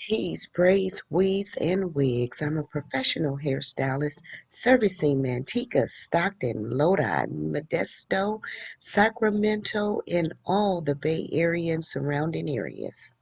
Tees, braids, weaves, and wigs. I'm a professional hairstylist servicing Manteca, Stockton, Lodi, Modesto, Sacramento, and all the Bay Area and surrounding areas.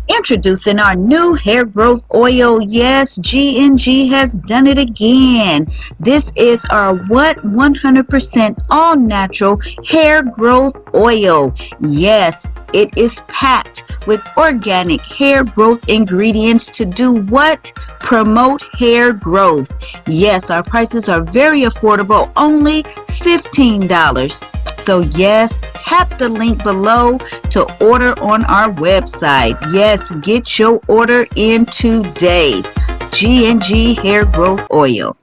Introducing our new hair growth oil. Yes, G&G has done it again. This is our 100% all natural hair growth oil. Yes, it is packed with organic hair growth ingredients to do what? Promote hair growth. Yes, our prices are very affordable, only $15. So yes, tap the link below to order on our website. Yes, get your order in today. G&G Hair Growth Oil.